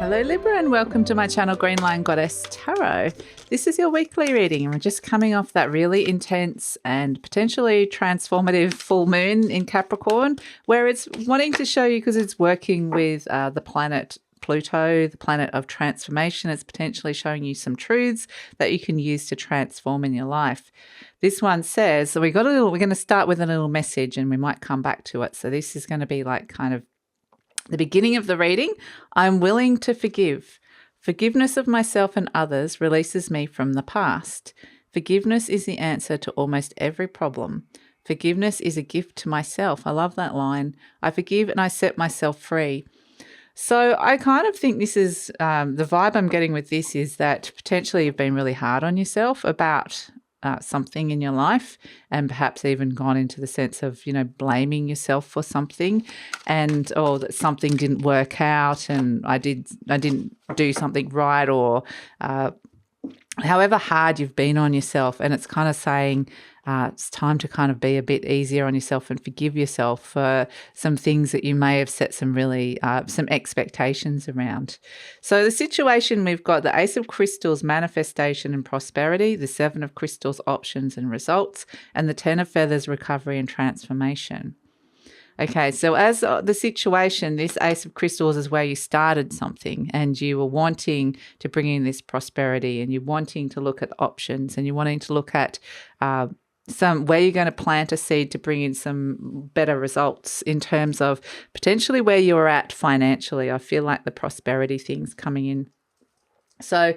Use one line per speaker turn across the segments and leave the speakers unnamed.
Hello Libra and welcome to my channel GreenLion Goddess Tarot. This is your weekly reading and we're just coming off that really intense and potentially transformative full moon in Capricorn, where it's wanting to show you, because it's working with the planet Pluto, the planet of transformation. It's potentially showing you some truths that you can use to transform in your life. This one says, so we're going to start with a little message and we might come back to it. So this is going to be like kind of the beginning of the reading. I'm willing to forgive. Forgiveness of myself and others releases me from the past. Forgiveness is the answer to almost every problem. Forgiveness is a gift to myself. I love that line. I forgive and I set myself free. So I kind of think this is the vibe I'm getting with this is that potentially you've been really hard on yourself about something in your life, and perhaps even gone into the sense of, you know, blaming yourself for something, and that something didn't work out and I didn't do something right, or however hard you've been on yourself. And it's kind of saying it's time to kind of be a bit easier on yourself and forgive yourself for some things that you may have set some really some expectations around. So the situation, we've got the Ace of Crystals, manifestation and prosperity, the Seven of Crystals, options and results, and the Ten of Feathers, recovery and transformation. Okay, so as the situation, this Ace of Crystals is where you started something and you were wanting to bring in this prosperity, and you're wanting to look at options, and you're wanting to look at where you're going to plant a seed to bring in some better results in terms of potentially where you're at financially. I feel like the prosperity thing's coming in. So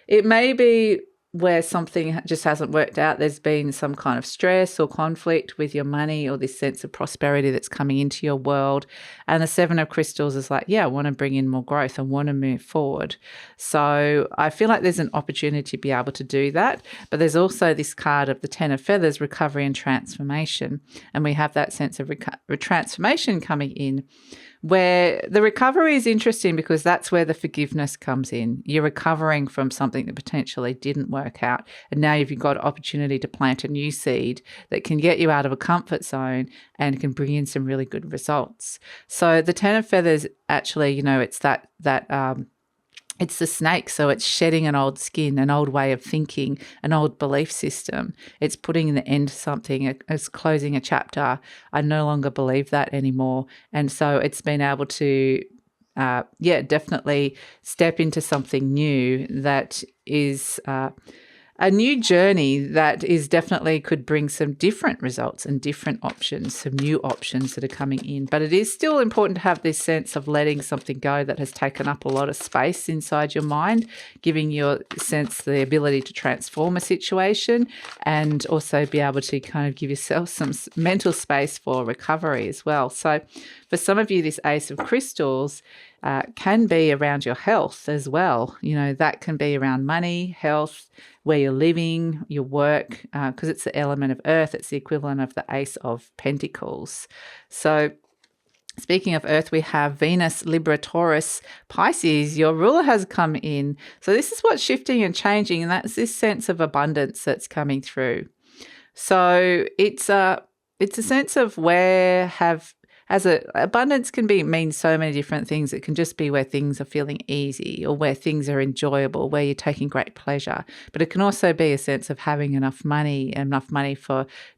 it may be where something just hasn't worked out. There's been some kind of stress or conflict with your money, or this sense of prosperity that's coming into your world. And the Seven of Crystals is like, yeah, I want to bring in more growth. I want to move forward. So I feel like there's an opportunity to be able to do that. But there's also this card of the Ten of Feathers, recovery and transformation. And we have that sense of transformation coming in, where the recovery is interesting because that's where the forgiveness comes in. You're recovering from something that potentially didn't work out, and now you've got opportunity to plant a new seed that can get you out of a comfort zone and can bring in some really good results. So the Ten of Feathers, actually, you know, it's it's the snake, so it's shedding an old skin, an old way of thinking, an old belief system. It's putting an end to something. It's closing a chapter. I no longer believe that anymore. And so it's been able to, definitely step into something new that is a new journey that is definitely could bring some different results and different options, some new options that are coming in. But it is still important to have this sense of letting something go that has taken up a lot of space inside your mind, giving your sense the ability to transform a situation, and also be able to kind of give yourself some mental space for recovery as well. So for some of you, this Ace of Crystals can be around your health as well. You know, that can be around money, health, where you're living, your work, because it's the element of earth. It's the equivalent of the Ace of Pentacles. So speaking of earth, we have Venus, Libra, Taurus, Pisces. Your ruler has come in. So this is what's shifting and changing, and that's this sense of abundance that's coming through. So it's a sense of abundance can mean so many different things. It can just be where things are feeling easy, or where things are enjoyable, where you're taking great pleasure. But it can also be a sense of having enough money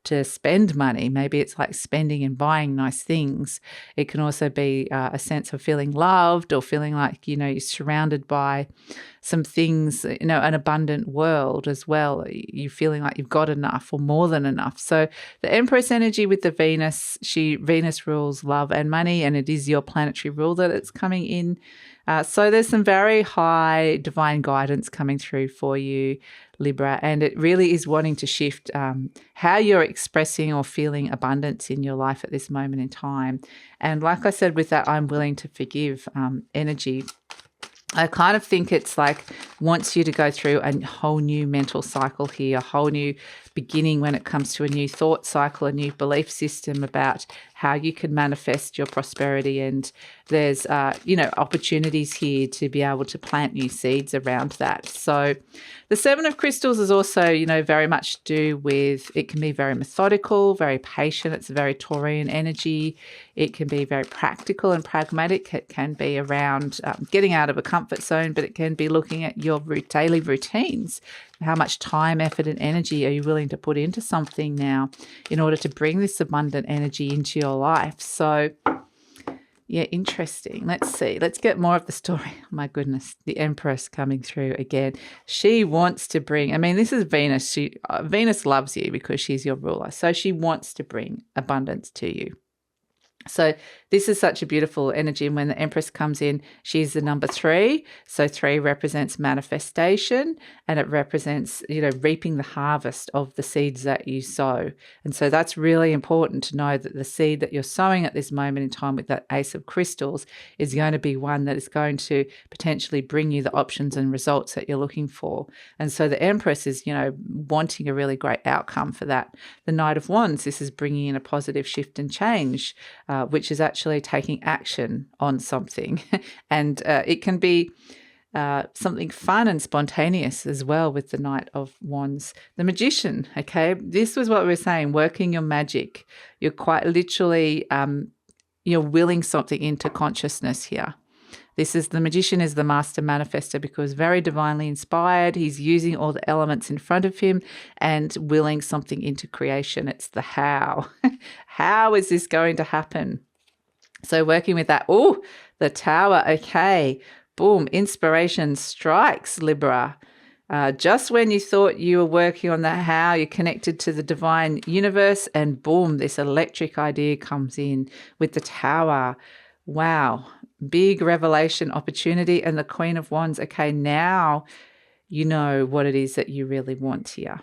to spend money. Maybe it's like spending and buying nice things. It can also be a sense of feeling loved, or feeling like, you know, you're surrounded by some things, you know, an abundant world as well. You're feeling like you've got enough or more than enough. So the Empress energy with the Venus, Venus rules love and money, and it is your planetary ruler that's coming in. So there's some very high divine guidance coming through for you, Libra, and it really is wanting to shift how you're expressing or feeling abundance in your life at this moment in time. And like I said, with that I'm willing to forgive energy, I kind of think it's like wants you to go through a whole new mental cycle here, a whole new beginning when it comes to a new thought cycle, a new belief system about how you can manifest your prosperity. And there's, opportunities here to be able to plant new seeds around that. So the Seven of Crystals is also, very much to do with, it can be very methodical, very patient. It's a very Taurian energy. It can be very practical and pragmatic. It can be around getting out of a comfort zone, but it can be looking at your daily routines. How much time, effort, and energy are you willing to put into something now in order to bring this abundant energy into your life? So, yeah, interesting. Let's see. Let's get more of the story. Oh, my goodness, the Empress coming through again. She wants to bring, this is Venus. Venus loves you because she's your ruler. So she wants to bring abundance to you. So this is such a beautiful energy. And when the Empress comes in, she's the number 3. So 3 represents manifestation, and it represents, reaping the harvest of the seeds that you sow. And so that's really important to know that the seed that you're sowing at this moment in time with that Ace of Crystals is going to be one that is going to potentially bring you the options and results that you're looking for. And so the Empress is, wanting a really great outcome for that. The Knight of Wands, this is bringing in a positive shift and change, which is actually taking action on something. And it can be something fun and spontaneous as well with the Knight of Wands. The Magician, okay, this was what we were saying, working your magic. You're quite literally, you're willing something into consciousness here. The Magician is the master manifester because very divinely inspired. He's using all the elements in front of him and willing something into creation. It's the how. How is this going to happen? So working with that. Oh, the Tower. Okay. Boom. Inspiration strikes, Libra. Just when you thought you were working on that how, you're connected to the divine universe, and boom, this electric idea comes in with the Tower. Wow. Big revelation opportunity. And the Queen of Wands. Okay, now you know what it is that you really want here.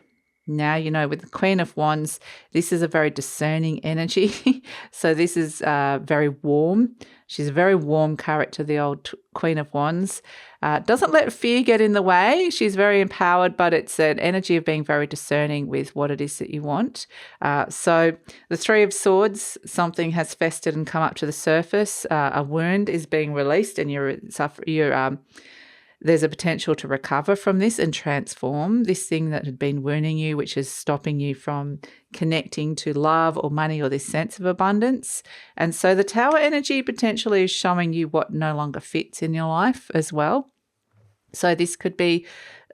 Now you know with the Queen of Wands, this is a very discerning energy. So this is very warm. She's a very warm character, the old Queen of Wands. Doesn't let fear get in the way. She's very empowered, but it's an energy of being very discerning with what it is that you want. So the Three of Swords, something has festered and come up to the surface. A wound is being released, and there's a potential to recover from this and transform this thing that had been wounding you, which is stopping you from connecting to love or money or this sense of abundance. And so the Tower energy potentially is showing you what no longer fits in your life as well. So this could be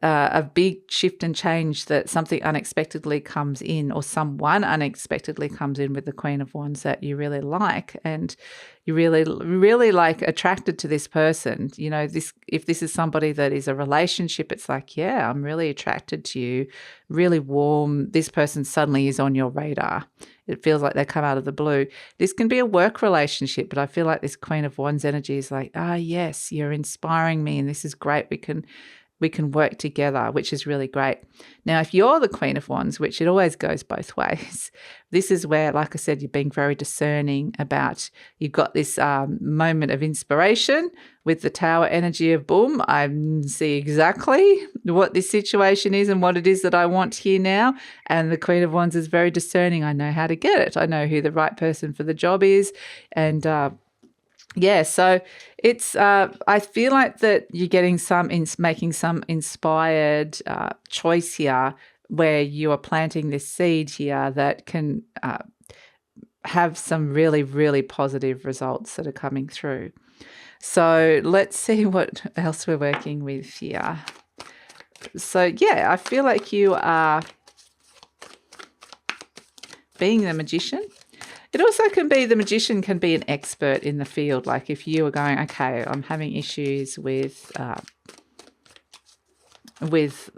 a big shift and change, that something unexpectedly comes in, or someone unexpectedly comes in with the Queen of Wands that you really like, and you really, really like attracted to this person. If this is somebody that is a relationship, it's like, yeah, I'm really attracted to you, really warm. This person suddenly is on your radar. It feels like they come out of the blue. This can be a work relationship, but I feel like this Queen of Wands energy is like, yes, you're inspiring me, and this is great. We can work together, which is really great. Now, if you're the Queen of Wands, which it always goes both ways, this is where, like I said, you're being very discerning about, you've got this moment of inspiration with the Tower energy of boom, I see exactly what this situation is and what it is that I want here now. And the Queen of Wands is very discerning. I know how to get it. I know who the right person for the job is. And so it's, I feel like that you're getting making some inspired choice here, where you are planting this seed here that can have some really, really positive results that are coming through. So let's see what else we're working with here. So yeah, I feel like you are being the Magician. It also can be, the Magician can be an expert in the field. Like if you are going, okay, I'm having issues with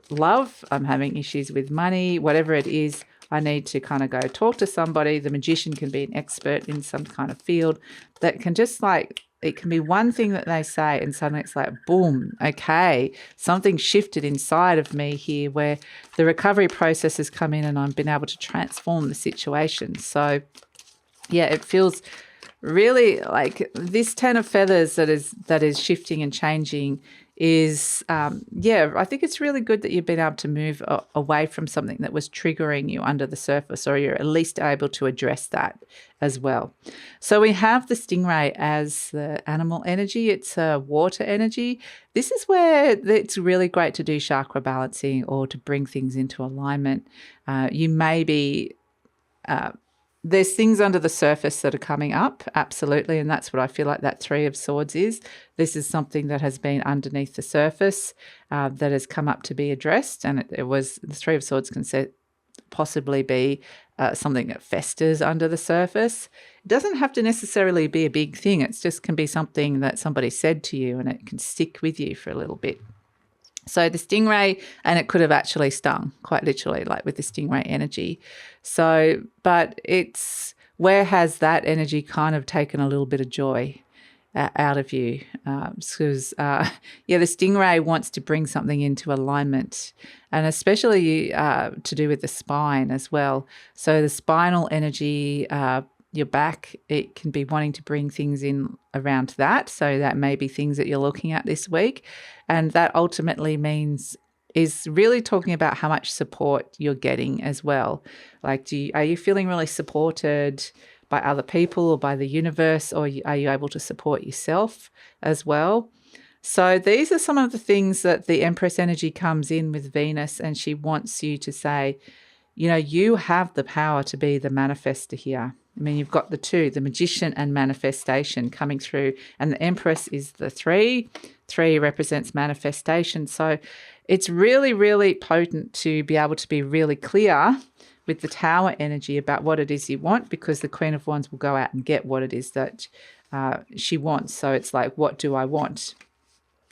love, I'm having issues with money, whatever it is, I need to kind of go talk to somebody. The Magician can be an expert in some kind of field that can just like, it can be one thing that they say and suddenly it's like, boom, okay, something shifted inside of me here where the recovery process has come in and I've been able to transform the situation. So yeah, it feels really, like this 10 of feathers that is shifting and changing is, I think it's really good that you've been able to move away from something that was triggering you under the surface, or you're at least able to address that as well. So we have the stingray as the animal energy. It's a water energy. This is where it's really great to do chakra balancing or to bring things into alignment. You may be... there's things under the surface that are coming up, absolutely, and that's what I feel like that Three of Swords is. This is something that has been underneath the surface that has come up to be addressed, and it was the Three of Swords can possibly be something that festers under the surface. It doesn't have to necessarily be a big thing. It just can be something that somebody said to you and it can stick with you for a little bit. So the stingray, and it could have actually stung, quite literally, like with the stingray energy. So, but where has that energy kind of taken a little bit of joy out of you? Because, the stingray wants to bring something into alignment, and especially to do with the spine as well. So the spinal energy, your back, it can be wanting to bring things in around that. So that may be things that you're looking at this week. And that ultimately is really talking about how much support you're getting as well. Like, are you feeling really supported by other people or by the universe, or are you able to support yourself as well? So these are some of the things that the Empress energy comes in with Venus, and she wants you to say, you have the power to be the manifester here. I mean, you've got the two, the magician and manifestation coming through, and the Empress is the three. Three represents manifestation. So it's really, really potent to be able to be really clear with the Tower energy about what it is you want, because the Queen of Wands will go out and get what it is that she wants. So it's like, what do I want?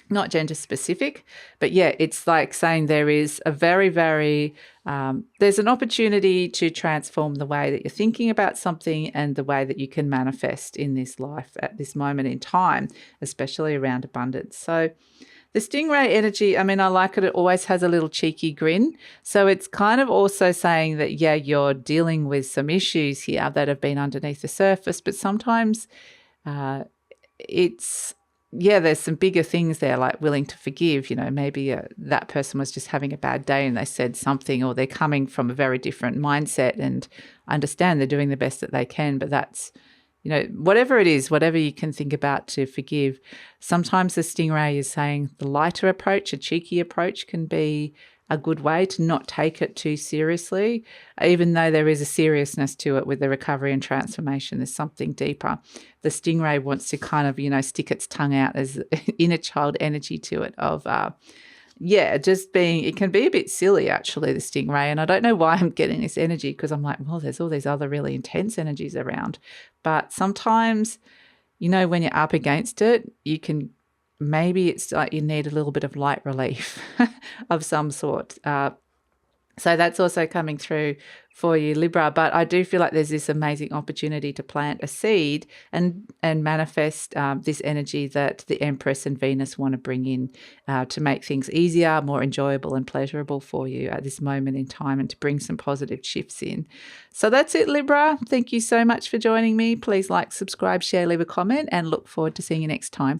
Not gender specific, but it's like saying there is a very, very, there's an opportunity to transform the way that you're thinking about something and the way that you can manifest in this life at this moment in time, especially around abundance. So the stingray energy, I mean, I like it. It always has a little cheeky grin. So it's kind of also saying that, you're dealing with some issues here that have been underneath the surface, but sometimes there's some bigger things there, like willing to forgive. Maybe that person was just having a bad day and they said something, or they're coming from a very different mindset, and understand they're doing the best that they can. But that's, whatever it is, whatever you can think about to forgive. Sometimes the stingray is saying the lighter approach, a cheeky approach, can be a good way to not take it too seriously, even though there is a seriousness to it with the recovery and transformation. There's something deeper. The stingray wants to kind of, stick its tongue out. There's inner child energy to it of, just being, it can be a bit silly actually, the stingray. And I don't know why I'm getting this energy, because I'm like, well, there's all these other really intense energies around. But sometimes, when you're up against it, maybe it's like you need a little bit of light relief of some sort. So that's also coming through for you, Libra. But I do feel like there's this amazing opportunity to plant a seed and manifest this energy that the Empress and Venus want to bring in to make things easier, more enjoyable and pleasurable for you at this moment in time, and to bring some positive shifts in. So that's it, Libra. Thank you so much for joining me. Please like, subscribe, share, leave a comment, and look forward to seeing you next time.